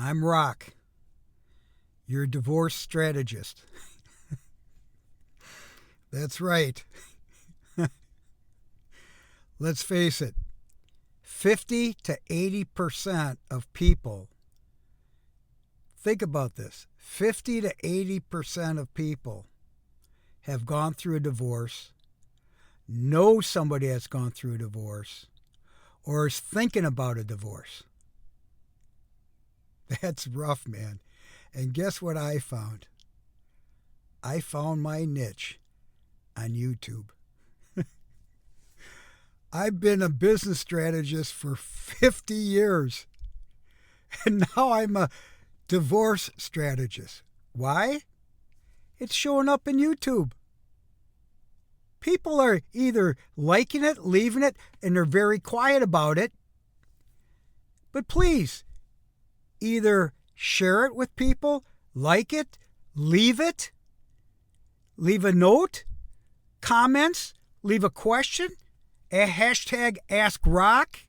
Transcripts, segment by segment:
I'm Rock, your divorce strategist. That's right. Let's face it, 50 to 80% of people, think about this, 50 to 80% of people have gone through a divorce, know somebody that's gone through a divorce, or is thinking about a divorce. That's rough, man. And guess what I found? I found my niche on YouTube. I've been a business strategist for 50 years, and now I'm a divorce strategist. Why? It's showing up in YouTube. People are either liking it, leaving it, and they're very quiet about it. But please, either share it with people, like it, leave a note, comments, leave a question, a hashtag AskRock.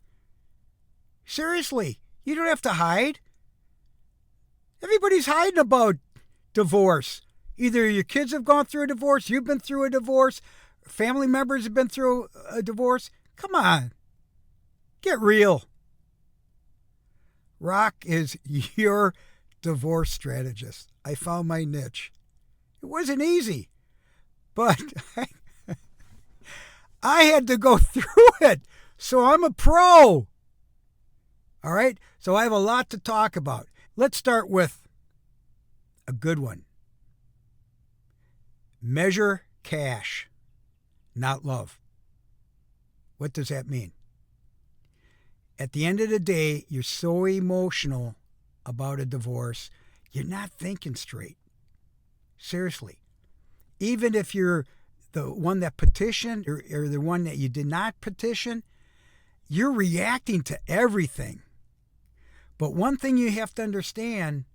Seriously, you don't have to hide. Everybody's hiding about divorce. Either your kids have gone through a divorce, you've been through a divorce, family members have been through a divorce. Come on, get real. Rock is your divorce strategist. I found my niche. It wasn't easy, but I had to go through it, so I'm a pro. All right, so I have a lot to talk about. Let's start with a good one. Measure cash, not love. What does that mean? At the end of the day, you're so emotional about a divorce, you're not thinking straight. Seriously. Even if you're the one that petitioned or the one that you did not petition, you're reacting to everything. But one thing you have to understand,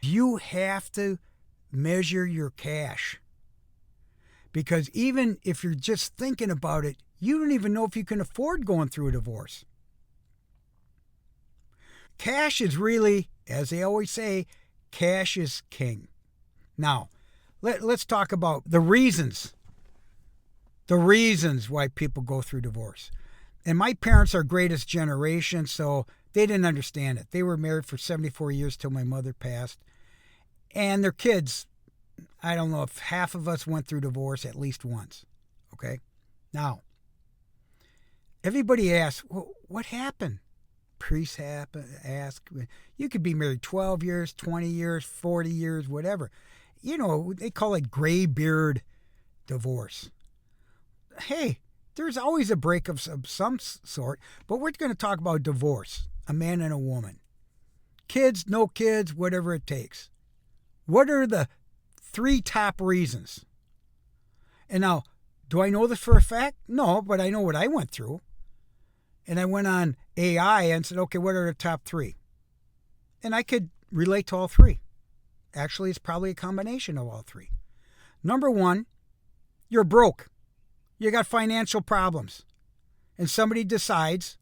you have to measure your cash. Because even if you're just thinking about it, you don't even know if you can afford going through a divorce. Cash is really, as they always say, cash is king. Now, let's talk about the reasons why people go through divorce. And my parents are greatest generation, so they didn't understand it. They were married for 74 years till my mother passed. And their kids, I don't know if half of us went through divorce at least once. Okay? Now, everybody asks, well, what happened? Priests ask. You could be married 12 years, 20 years, 40 years, whatever. You know, they call it gray beard divorce. Hey, there's always a break of some sort, but we're going to talk about divorce, a man and a woman. Kids, no kids, whatever it takes. What are the 3 top reasons? And now, do I know this for a fact? No, but I know what I went through. And I went on AI and said, okay, what are the top 3? And I could relate to all 3. Actually, it's probably a combination of all 3. Number 1, you're broke. You got financial problems. And somebody decides,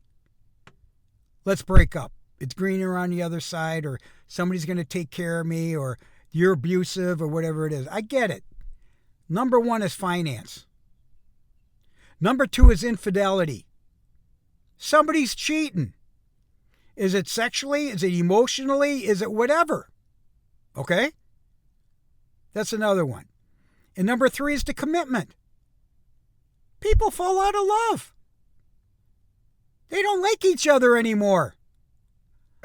let's break up. It's greener on the other side, or somebody's going to take care of me, or you're abusive, or whatever it is. I get it. Number 1 is finance. Number 2 is infidelity. Somebody's cheating. Is it sexually? Is it emotionally? Is it whatever? Okay? That's another one. And number 3 is the commitment. People fall out of love. They don't like each other anymore.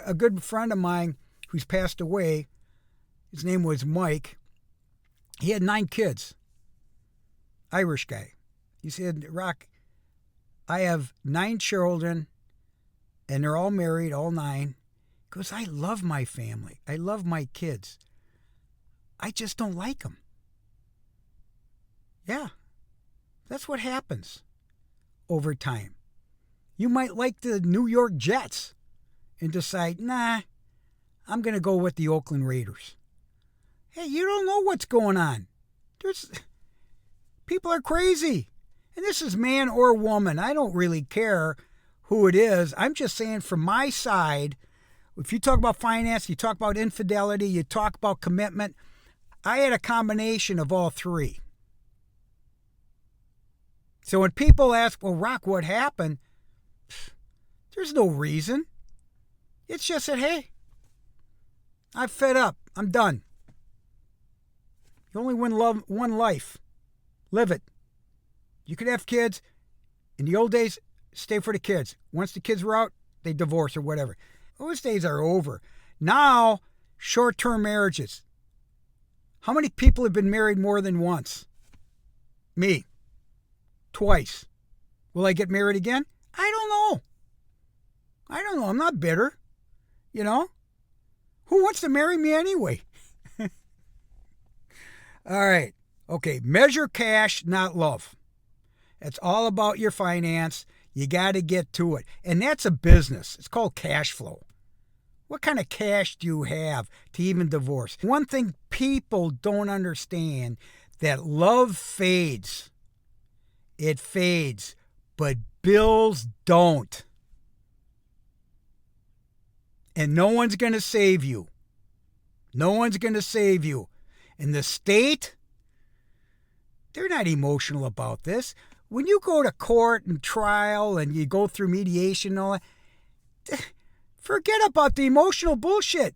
A good friend of mine who's passed away, his name was Mike. He had 9 kids. Irish guy. He said, Rock, I have 9 children, and they're all married, all 9. He goes, I love my family. I love my kids. I just don't like them. Yeah, that's what happens over time. You might like the New York Jets and decide, nah, I'm going to go with the Oakland Raiders. Hey, you don't know what's going on. People are crazy. And this is man or woman. I don't really care who it is. I'm just saying from my side, If you talk about finance, you talk about infidelity, you talk about commitment, I had a combination of all three. So when people ask, well, Rock, what happened? There's no reason. It's just that, hey, I'm fed up. I'm done. You only win one life. Live it. You could have kids. In the old days, stay for the kids. Once the kids were out, they divorce or whatever. Those days are over. Now, short-term marriages. How many people have been married more than once? Me. Twice. Will I get married again? I don't know. I'm not bitter. You know? Who wants to marry me anyway? All right. Okay. Measure cash, not love. It's all about your finance. You got to get to it. And that's a business. It's called cash flow. What kind of cash do you have to even divorce? One thing people don't understand, that love fades. It fades, but bills don't. And no one's going to save you. No one's going to save you. And the state, they're not emotional about this. When you go to court and trial and you go through mediation and all that, forget about the emotional bullshit.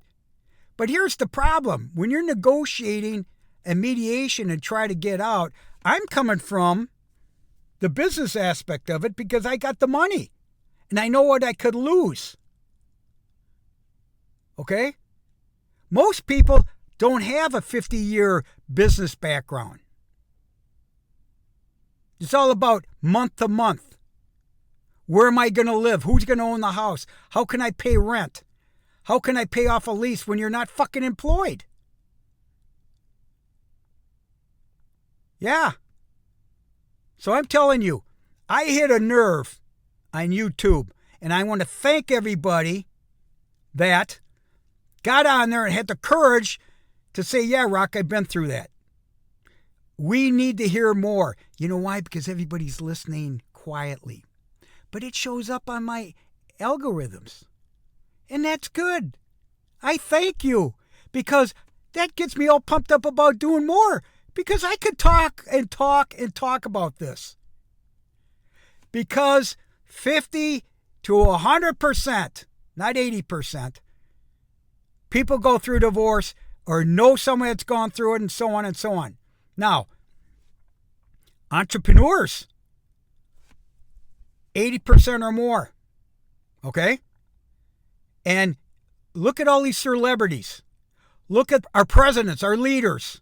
But here's the problem. When you're negotiating a mediation and try to get out, I'm coming from the business aspect of it because I got the money. And I know what I could lose. Okay? Most people don't have a 50-year business background. It's all about month to month. Where am I going to live? Who's going to own the house? How can I pay rent? How can I pay off a lease when you're not fucking employed? Yeah. So I'm telling you, I hit a nerve on YouTube. And I want to thank everybody that got on there and had the courage to say, yeah, Rock, I've been through that. We need to hear more. You know why? Because everybody's listening quietly. But it shows up on my algorithms. And that's good. I thank you. Because that gets me all pumped up about doing more. Because I could talk and talk and talk about this. Because 50 to 100%, not 80%, people go through divorce or know someone that's gone through it and so on and so on. Now, entrepreneurs, 80% or more, okay? And look at all these celebrities. Look at our presidents, our leaders.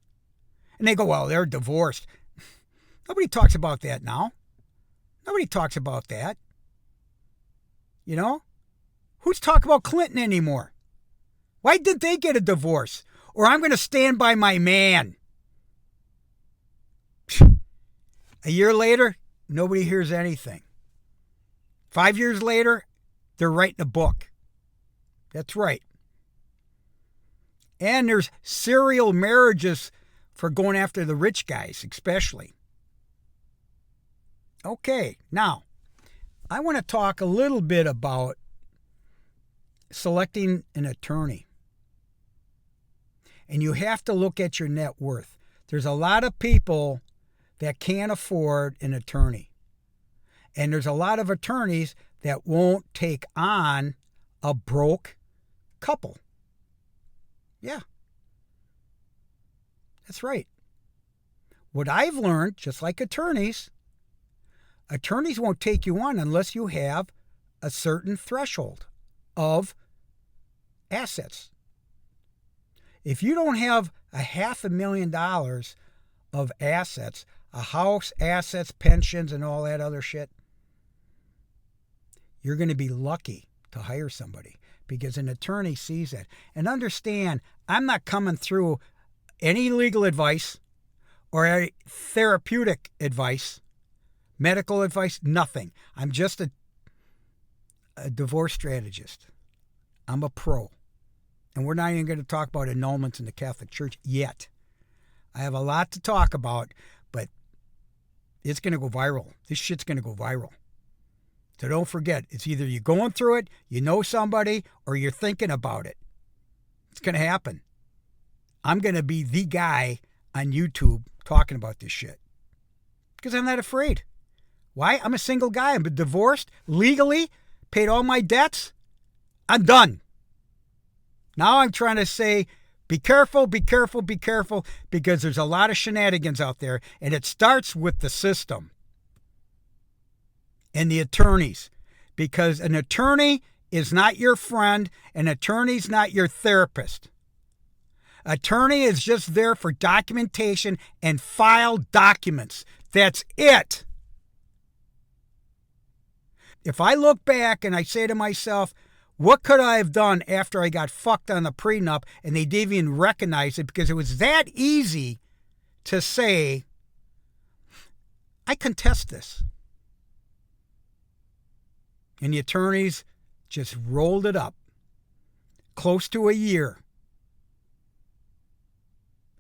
And they go, well, they're divorced. Nobody talks about that now. Nobody talks about that. You know? Who's talking about Clinton anymore? Why didn't they get a divorce? Or I'm going to stand by my man. A year later, nobody hears anything. 5 years later, they're writing a book. That's right. And there's serial marriages for going after the rich guys, especially. Okay, now, I want to talk a little bit about selecting an attorney. And you have to look at your net worth. There's a lot of people that can't afford an attorney. And there's a lot of attorneys that won't take on a broke couple. Yeah. That's right. What I've learned, just like attorneys won't take you on unless you have a certain threshold of assets. If you don't have $500,000 of assets, a house, assets, pensions, and all that other shit, you're going to be lucky to hire somebody because an attorney sees that. And understand, I'm not coming through any legal advice or any therapeutic advice, medical advice, nothing. I'm just a divorce strategist. I'm a pro. And we're not even going to talk about annulments in the Catholic Church yet. I have a lot to talk about, but it's going to go viral. This shit's going to go viral. So don't forget, it's either you're going through it, you know somebody, or you're thinking about it. It's going to happen. I'm going to be the guy on YouTube talking about this shit. Because I'm not afraid. Why? I'm a single guy. I'm divorced legally, paid all my debts. I'm done. Now I'm trying to say, be careful, be careful, be careful, because there's a lot of shenanigans out there, and it starts with the system and the attorneys, because an attorney is not your friend, an attorney's not your therapist. Attorney is just there for documentation and file documents. That's it. If I look back and I say to myself, what could I have done after I got fucked on the prenup and they didn't even recognize it, because it was that easy to say, I contest this. And the attorneys just rolled it up close to a year.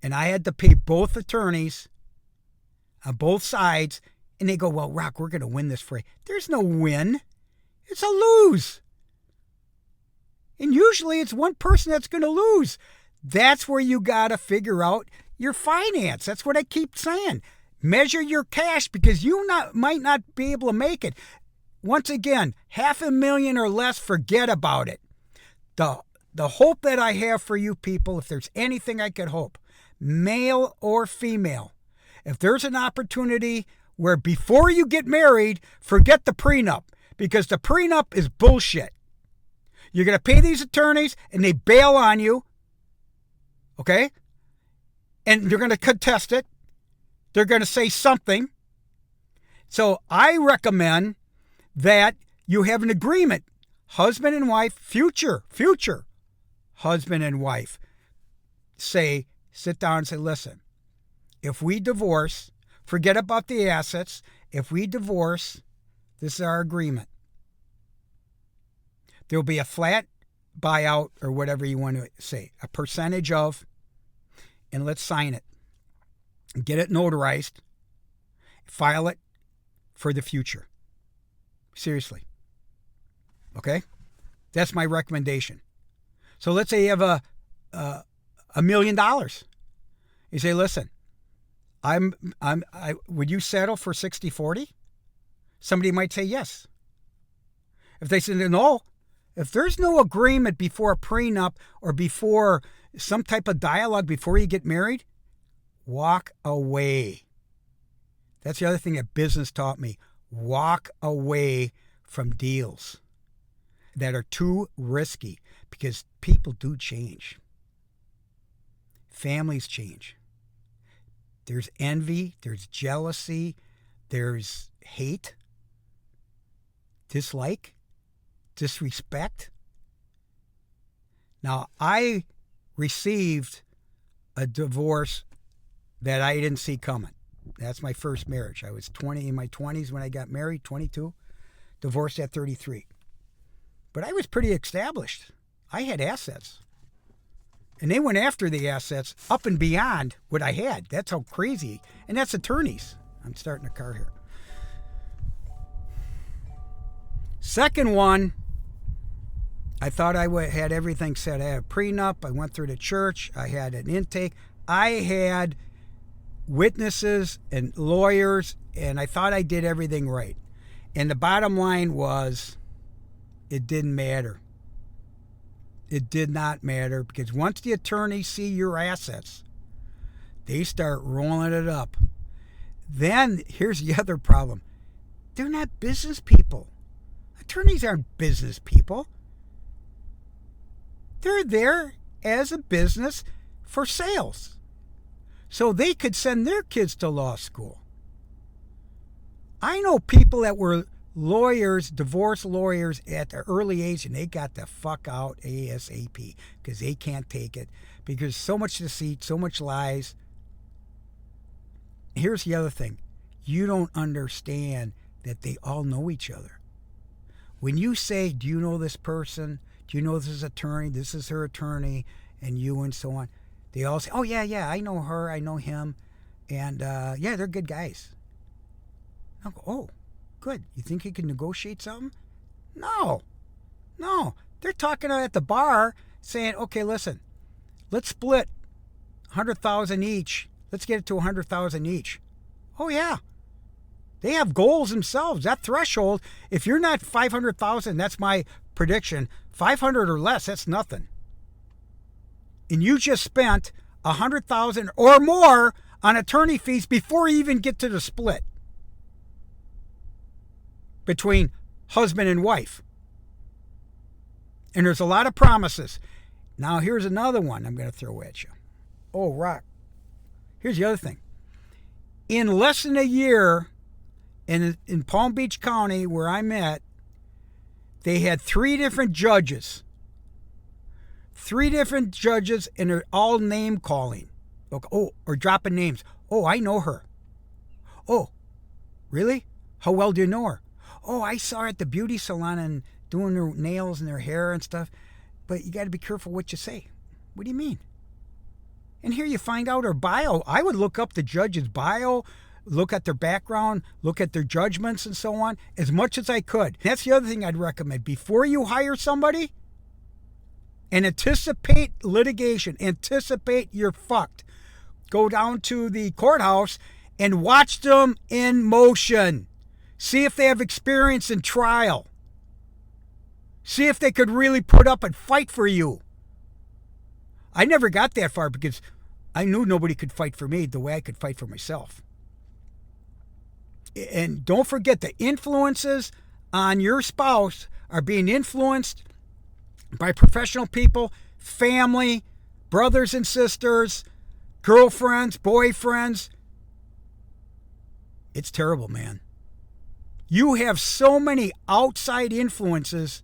And I had to pay both attorneys on both sides. And they go, well, Rock, we're going to win this for you. There's no win. It's a lose. And usually it's one person that's going to lose. That's where you got to figure out your finance. That's what I keep saying. Measure your cash, because you might not be able to make it. Once again, $500,000 or less, forget about it. The hope that I have for you people, if there's anything I could hope, male or female, if there's an opportunity where before you get married, forget the prenup, because the prenup is bullshit. You're going to pay these attorneys and they bail on you, okay? And you're going to contest it. They're going to say something. So I recommend that you have an agreement, husband and wife, future husband and wife, sit down and say, listen, if we divorce, forget about the assets. If we divorce, this is our agreement. There'll be a flat buyout, or whatever you want to say, a percentage of, and let's sign it. Get it notarized. File it for the future. Seriously. Okay? That's my recommendation. So let's say you have $1 million. You say, listen, would you settle for 60-40? Somebody might say yes. If they say no, if there's no agreement before a prenup or before some type of dialogue before you get married, walk away. That's the other thing that business taught me. Walk away from deals that are too risky, because people do change. Families change. There's envy, there's jealousy, there's hate, dislike, disrespect. Now, I received a divorce that I didn't see coming. That's my first marriage. I was in my 20s when I got married, 22, divorced at 33. But I was pretty established. I had assets. And they went after the assets up and beyond what I had. That's how crazy. And that's attorneys. I'm starting a car here. Second one, I thought I had everything set. I had a prenup. I went through the church. I had an intake. I had witnesses and lawyers, and I thought I did everything right. And the bottom line was, it didn't matter. It did not matter, because once the attorneys see your assets, they start rolling it up. Then here's the other problem. They're not business people. Attorneys aren't business people. They're there as a business for sales, so they could send their kids to law school. I know people that were lawyers, divorce lawyers at the early age, and they got the fuck out ASAP because they can't take it, because so much deceit, so much lies. Here's the other thing. You don't understand that they all know each other. When you say, do you know this person? Do you know this attorney? This is her attorney, and you, and so on. They all say, oh, yeah, I know her, I know him, and yeah, they're good guys. I go, oh, Good. You think you can negotiate something? No. No. They're talking at the bar saying, okay, listen, let's split 100,000 each. Let's get it to 100,000 each. Oh, yeah. They have goals themselves. That threshold, if you're not 500,000, that's my prediction, 500 or less, that's nothing. And you just spent 100,000 or more on attorney fees before you even get to the split between husband and wife. And there's a lot of promises. Now, here's another one I'm going to throw at you. Oh, Rock. Here's the other thing. In less than a year, in Palm Beach County, where I'm at, they had 3 different judges. 3 different judges, and they're all name calling. Oh, or dropping names. Oh, I know her. Oh, really? How well do you know her? Oh, I saw her at the beauty salon and doing her nails and her hair and stuff. But you got to be careful what you say. What do you mean? And here you find out her bio. I would look up the judge's bio, look at their background, look at their judgments and so on, as much as I could. That's the other thing I'd recommend. Before you hire somebody, and anticipate litigation, anticipate you're fucked. Go down to the courthouse and watch them in motion. See if they have experience in trial. See if they could really put up and fight for you. I never got that far because I knew nobody could fight for me the way I could fight for myself. And don't forget, the influences on your spouse are being influenced by professional people, family, brothers and sisters, girlfriends, boyfriends. It's terrible, man. You have so many outside influences.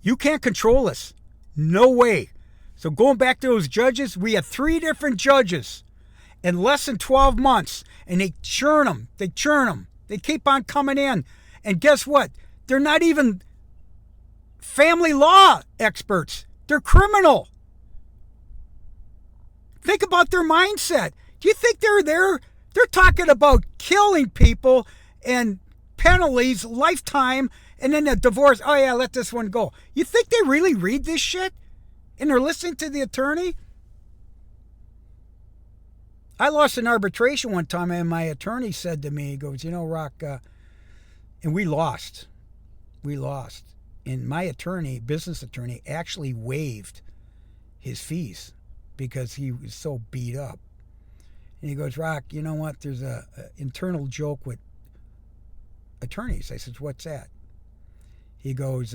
You can't control this. No way. So going back to those judges, we had 3 different judges in less than 12 months, and they churn them. They churn them. They keep on coming in. And guess what? They're not even family law experts. They're criminal. Think about their mindset. Do you think they're there? They're talking about killing people and penalties, lifetime, and then a divorce. Oh, yeah, let this one go. You think they really read this shit? And they're listening to the attorney? I lost an arbitration one time, and my attorney said to me, he goes, you know, Rock, and we lost. We lost. And my attorney, business attorney, actually waived his fees because he was so beat up. And he goes, Rock, you know what? There's a internal joke with attorneys. I said, what's that? He goes,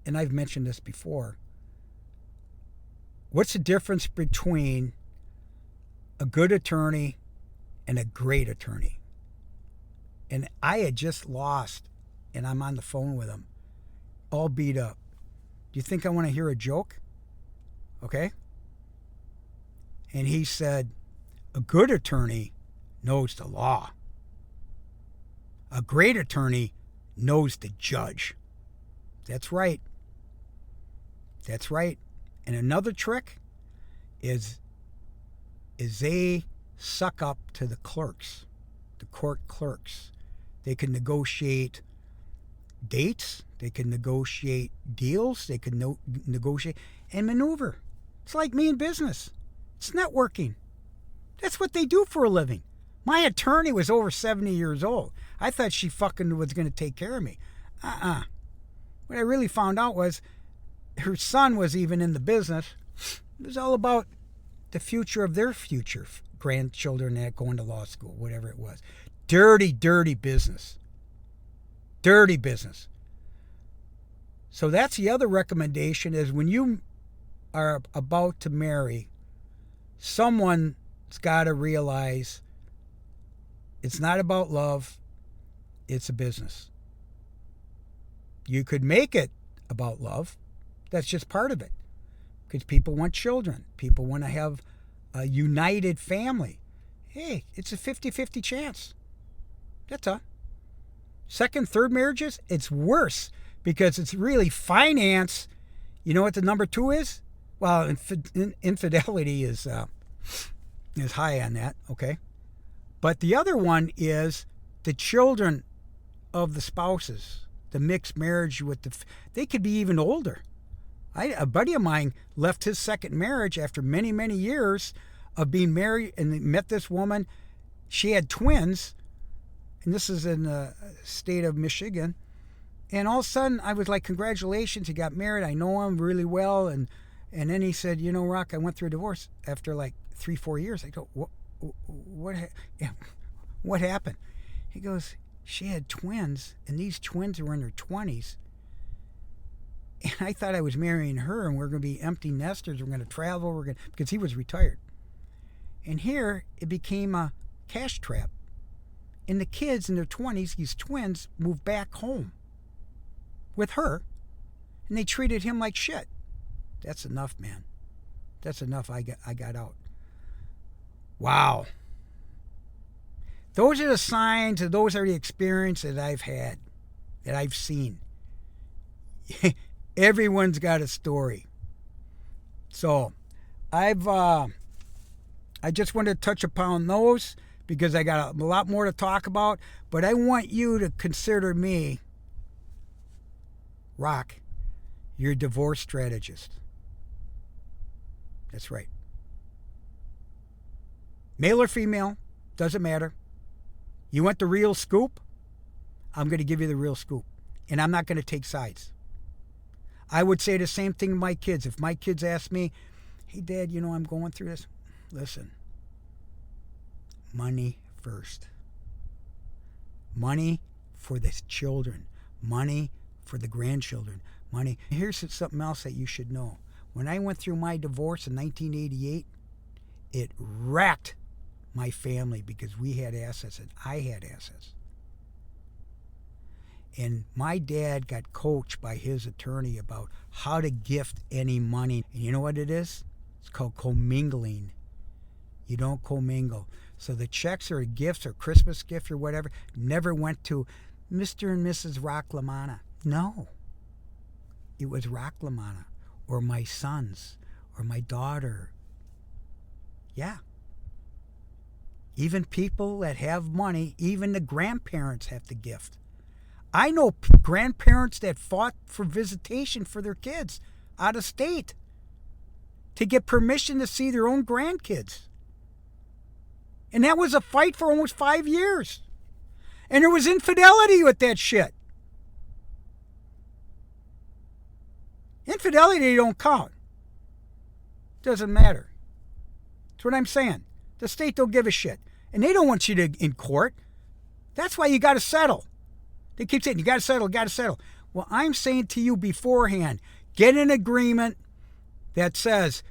and I've mentioned this before, what's the difference between a good attorney and a great attorney? And I had just lost, and I'm on the phone with him, all beat up. Do you think I want to hear a joke? Okay? And he said, a good attorney knows the law. A great attorney knows the judge. That's right. That's right. And another trick is they suck up to the clerks, the court clerks. They can negotiate dates. They can negotiate deals. They can negotiate and maneuver. It's like me in business. It's networking. That's what they do for a living. My attorney was over 70 years old. I thought she fucking was going to take care of me. What I really found out was her son was even in the business. It was all about the future of their future grandchildren that going to law school, whatever it was. Dirty, dirty business. Dirty business. So that's the other recommendation is when you are about to marry, someone's got to realize it's not about love, it's a business. You could make it about love. That's just part of it. Because people want children. People want to have a united family. Hey, it's a 50-50 chance. That's all. Second, third marriages, it's worse because it's really finance. You know what the number 2 is? Well, infidelity is high on that, okay? But the other one is the children of the spouses, the mixed marriage with they could be even older. A buddy of mine left his second marriage after many, many years of being married and met this woman. She had twins, and this is in the state of Michigan. And all of a sudden, I was like, congratulations, you got married. I know him really well. And then he said, you know, Rock, I went through a divorce after like 3-4 years. I go, what happened? He goes, she had twins, and these twins were in their 20s. And I thought I was marrying her, and we're going to be empty nesters. We're going to travel. Because he was retired. And here, it became a cash trap. And the kids in their 20s, these twins, moved back home with her, and they treated him like shit. That's enough, man. That's enough. I got out. Wow. Those are the signs, and those are the experiences that I've had, that I've seen. Everyone's got a story. So, I just wanted to touch upon those because I got a lot more to talk about, but I want you to consider me, Rock, your divorce strategist. That's right. Male or female, doesn't matter. You want the real scoop? I'm going to give you the real scoop. And I'm not going to take sides. I would say the same thing to my kids. If my kids ask me, hey, Dad, you know, I'm going through this. Listen, money first. Money for the children. Money for the grandchildren. Money. Here's something else that you should know. When I went through my divorce in 1988, it racked my family because we had assets and I had assets. And my dad got coached by his attorney about how to gift any money. And you know what it is? It's called commingling. You don't commingle. So the checks or gifts or Christmas gift or whatever never went to Mr. and Mrs. Rock LaManna. No. It was Rock LaManna or my sons or my daughter. Yeah. Even people that have money, even the grandparents have to gift. I know grandparents that fought for visitation for their kids out of state to get permission to see their own grandkids. And that was a fight for almost 5 years. And there was infidelity with that shit. Infidelity don't count. Doesn't matter. That's what I'm saying. The state don't give a shit. And they don't want you in court. That's why you got to settle. They keep saying, you got to settle, got to settle. Well, I'm saying to you beforehand, get an agreement that says,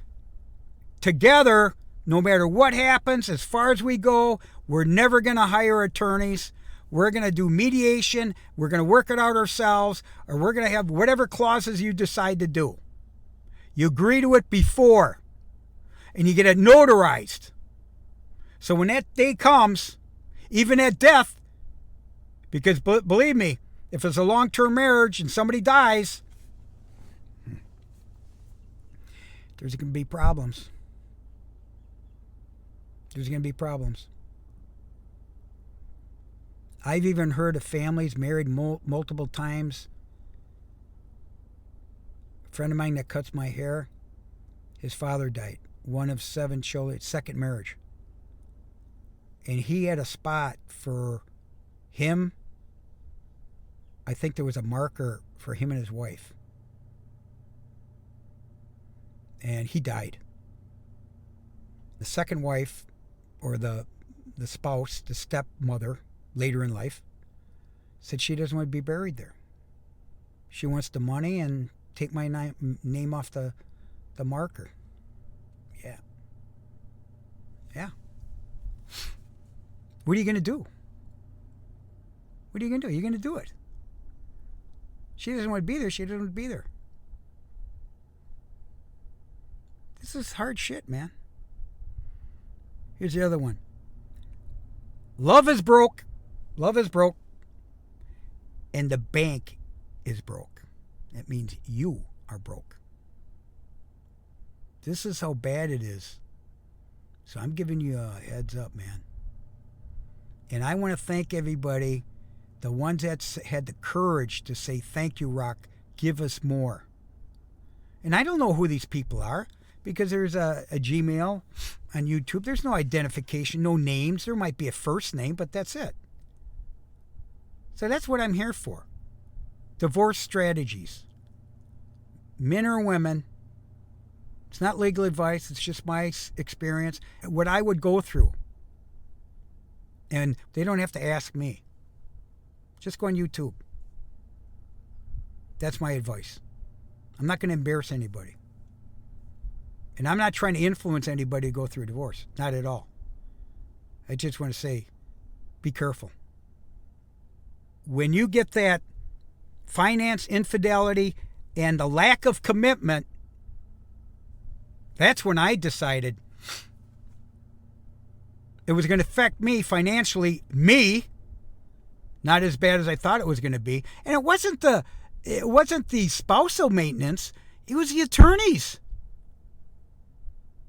together, no matter what happens, as far as we go, we're never going to hire attorneys. We're going to do mediation. We're going to work it out ourselves, or we're going to have whatever clauses you decide to do. You agree to it before, and you get it notarized. So when that day comes, even at death, because believe me, if it's a long-term marriage and somebody dies, there's going to be problems. There's going to be problems. I've even heard of families married multiple times. A friend of mine that cuts my hair, his father died. One of 7 children, second marriage. And he had a spot for him. I think there was a marker for him and his wife. And he died. The second wife, or the spouse, the stepmother, later in life, said she doesn't want to be buried there. She wants the money and take my name off the marker. Yeah. Yeah. What are you going to do? What are you going to do? You're going to do it. She doesn't want to be there. She doesn't want to be there. This is hard shit, man. Here's the other one. Love is broke. Love is broke. And the bank is broke. That means you are broke. This is how bad it is. So I'm giving you a heads up, man. And I want to thank everybody The ones that had the courage to say, thank you, Rock, give us more. And I don't know who these people are because there's a Gmail on YouTube. There's no identification, no names. There might be a first name, but that's it. So that's what I'm here for. Divorce strategies. Men or women. It's not legal advice. It's just my experience. What I would go through. And they don't have to ask me. Just go on YouTube. That's my advice. I'm not going to embarrass anybody. And I'm not trying to influence anybody to go through a divorce. Not at all. I just want to say, be careful. When you get that finance infidelity and the lack of commitment, that's when I decided it was going to affect me financially, not as bad as I thought it was going to be. And it wasn't the spousal maintenance, it was the attorneys.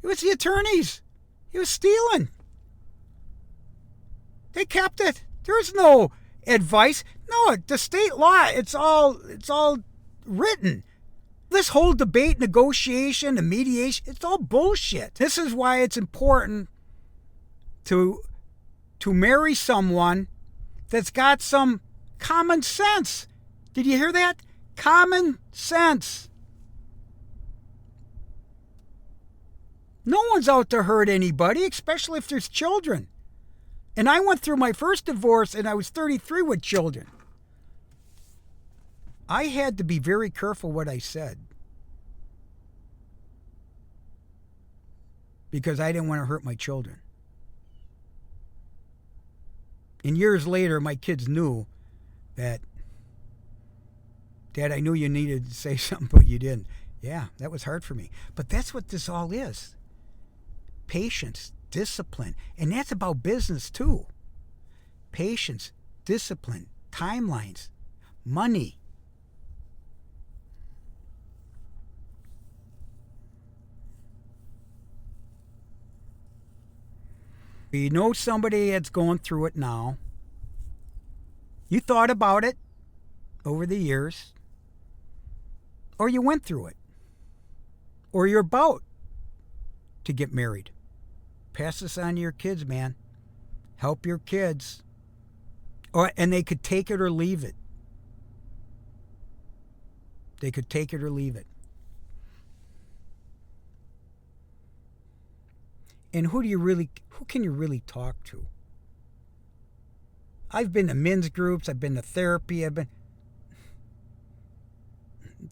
It was the attorneys. He was stealing. They kept it. There was no advice. No, the state law, it's all written. This whole debate, negotiation, and mediation, it's all bullshit. This is why it's important to marry someone that's got some common sense. Did you hear that? Common sense. No one's out to hurt anybody, especially if there's children. And I went through my first divorce and I was 33 with children. I had to be very careful what I said. Because I didn't want to hurt my children. And years later, my kids knew that, Dad, I knew you needed to say something, but you didn't. Yeah, that was hard for me. But that's what this all is. Patience, discipline. And that's about business too. Patience, discipline, timelines, money. You know somebody that's going through it now. You thought about it over the years. Or you went through it. Or you're about to get married. Pass this on to your kids, man. Help your kids. And they could take it or leave it. They could take it or leave it. And who can you really talk to? I've been to men's groups, I've been to therapy, it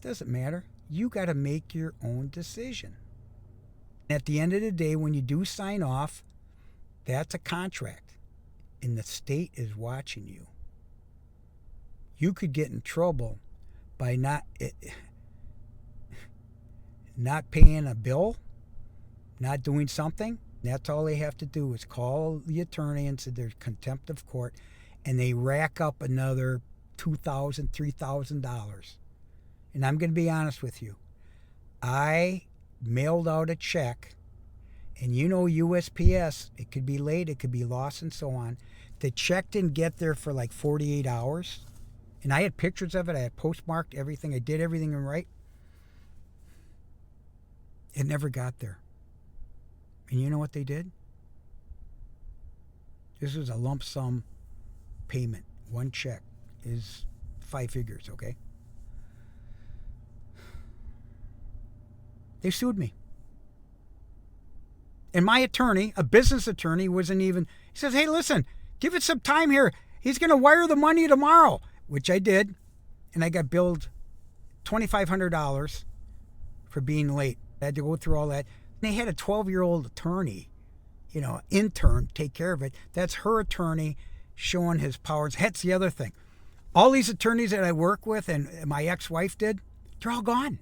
doesn't matter. You got to make your own decision. At the end of the day, when you do sign off, that's a contract. And the state is watching you. You could get in trouble by not paying a bill, not doing something. That's all they have to do is call the attorney and say there's contempt of court, and they rack up another $2,000, $3,000. And I'm going to be honest with you. I mailed out a check, and you know USPS, it could be late, it could be lost, and so on. The check didn't get there for like 48 hours, and I had pictures of it. I had postmarked everything. I did everything right. It never got there. And you know what they did? This was a lump sum payment. One check is 5 figures, okay? They sued me. And my attorney, a business attorney, wasn't even... He says, hey, listen, give it some time here. He's going to wire the money tomorrow, which I did. And I got billed $2,500 for being late. I had to go through all that. They had a 12-year-old attorney, intern, take care of it. That's her attorney showing his powers. That's the other thing. All these attorneys that I work with and my ex-wife did, they're all gone.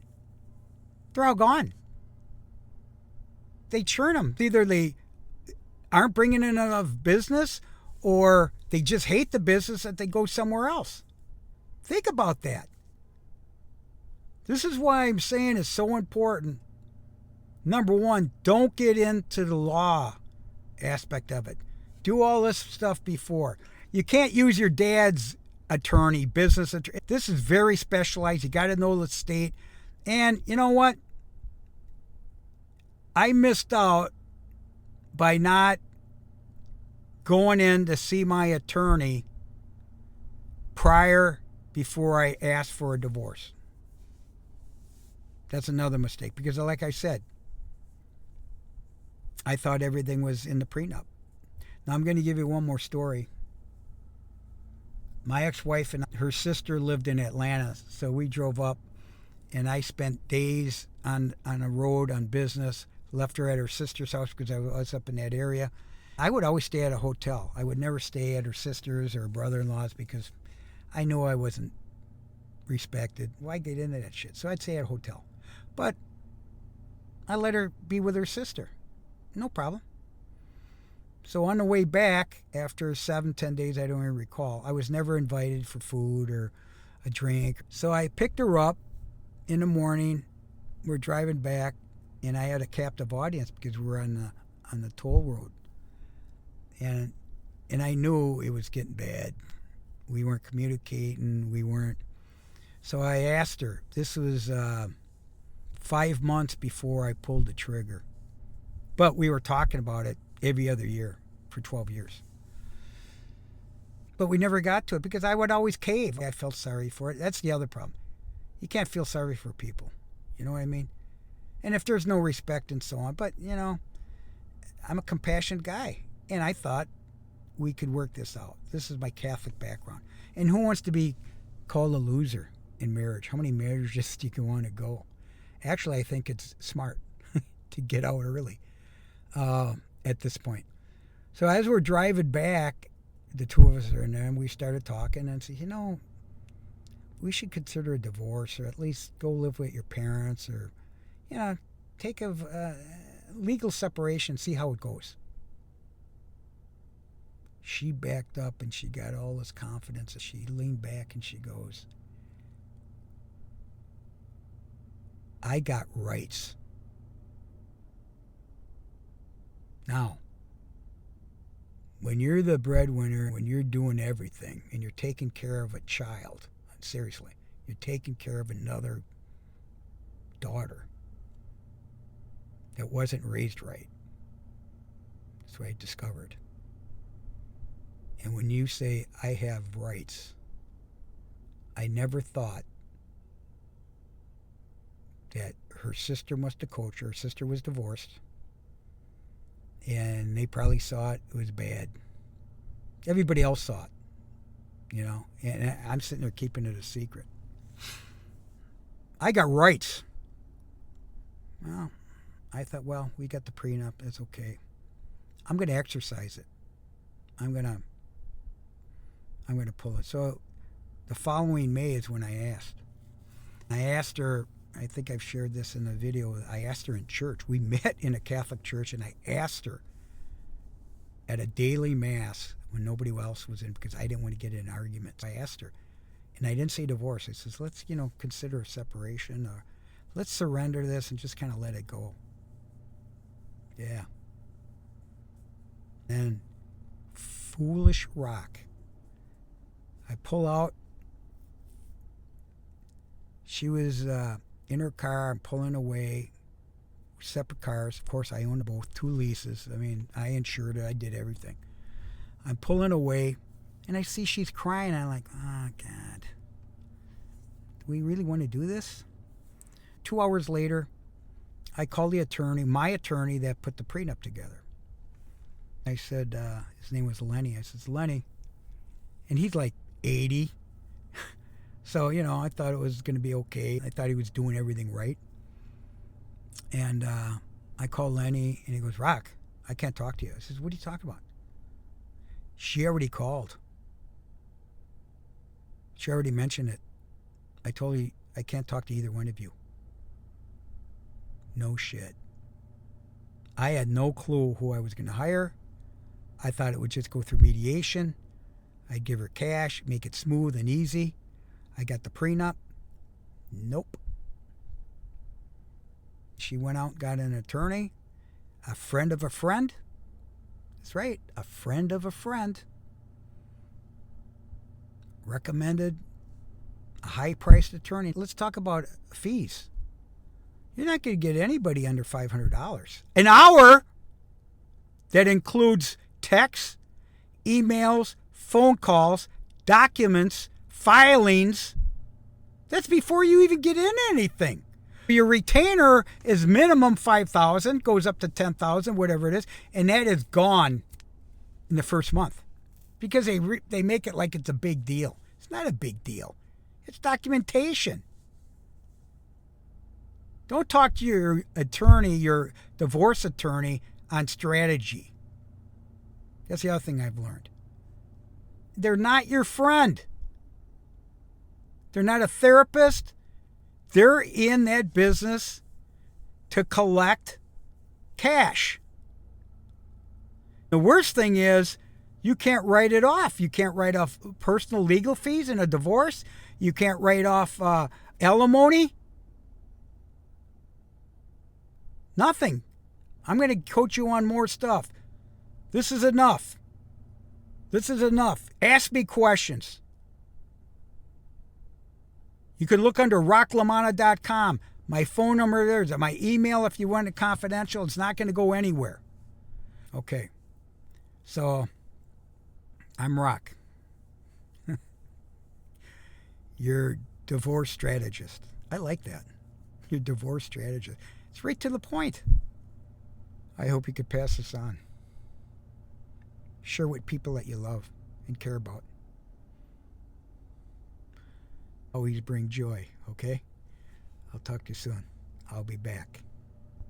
They're all gone. They churn them. Either they aren't bringing in enough business or they just hate the business that they go somewhere else. Think about that. This is why I'm saying it's so important. Number one, don't get into the law aspect of it. Do all this stuff before. You can't use your dad's attorney, business attorney. This is very specialized. You got to know the state. And you know what? I missed out by not going in to see my attorney before I asked for a divorce. That's another mistake because, like I said, I thought everything was in the prenup. Now I'm going to give you one more story. My ex-wife and her sister lived in Atlanta, so we drove up, and I spent days on a road on business. Left her at her sister's house because I was up in that area. I would always stay at a hotel. I would never stay at her sister's or her brother-in-law's because I knew I wasn't respected. Why get into that shit? So I'd stay at a hotel. But I let her be with her sister. No problem. So on the way back, after 7-10 days, I don't even recall, I was never invited for food or a drink. So I picked her up in the morning. We're driving back, and I had a captive audience because we were on the toll road. And I knew it was getting bad. We weren't communicating. So I asked her. This was 5 months before I pulled the trigger. But we were talking about it every other year for 12 years. But we never got to it because I would always cave. I felt sorry for it. That's the other problem. You can't feel sorry for people. You know what I mean? And if there's no respect and so on. But, I'm a compassionate guy. And I thought we could work this out. This is my Catholic background. And who wants to be called a loser in marriage? How many marriages do you want to go? Actually, I think it's smart to get out early at this point. So as we're driving back, the two of us are in there, and we started talking and said, we should consider a divorce, or at least go live with your parents, or, take a legal separation, see how it goes. She backed up and she got all this confidence. She leaned back and she goes, I got rights. Now, when you're the breadwinner, when you're doing everything and you're taking care of a child, seriously, you're taking care of another daughter that wasn't raised right. That's what I discovered. And when you say, I have rights, I never thought that her sister must have coached her. Her sister was divorced. And they probably saw it was bad. Everybody else saw it, and I'm sitting there keeping it a secret. I got rights. Well, I thought, we got the prenup. It's okay. I'm going to exercise it. I'm going to pull it. So the following May is when I asked. I asked her, I think I've shared this in the video, I asked her in church. We met in a Catholic church, and I asked her at a daily mass when nobody else was in, because I didn't want to get in arguments. I asked her, and I didn't say divorce. I says, let's, consider a separation, or let's surrender this and just kind of let it go. Yeah. And foolish rock. I pull out. She was in her car. I'm pulling away. Separate cars. Of course, I owned both. 2 leases. I mean, I insured it. I did everything. I'm pulling away, and I see she's crying. I'm like, oh, God. Do we really want to do this? 2 hours later, I called the attorney, my attorney that put the prenup together. I said, his name was Lenny. I said, Lenny. And he's like 80. So, I thought it was going to be okay. I thought he was doing everything right. And I called Lenny, and he goes, Rock, I can't talk to you. I says, what are you talking about? She already called. She already mentioned it. I told her I can't talk to either one of you. No shit. I had no clue who I was going to hire. I thought it would just go through mediation. I'd give her cash, make it smooth and easy. I got the prenup. Nope. She went out and got an attorney, a friend of a friend. That's right, a friend of a friend. recommended a high-priced attorney. Let's talk about fees. You're not going to get anybody under $500 an hour. That includes texts, emails, phone calls, documents, filings. That's before you even get into anything. Your retainer is minimum $5,000, goes up to $10,000, whatever it is, and that is gone in the first month because they make it like it's a big deal. It's not a big deal. It's documentation. Don't talk to your attorney, your divorce attorney, on strategy. That's the other thing I've learned. They're not your friend. They're not a therapist. They're in that business to collect cash. The worst thing is you can't write it off. You can't write off personal legal fees in a divorce. You can't write off alimony. Nothing. I'm going to coach you on more stuff. This is enough. This is enough. Ask me questions. You can look under rocklamana.com. My phone number there's my email if you want it confidential. It's not going to go anywhere. Okay. So, I'm Rock. Your divorce strategist. I like that. Your divorce strategist. It's right to the point. I hope you could pass this on. Share with people that you love and care about. Always bring joy, okay? I'll talk to you soon. I'll be back.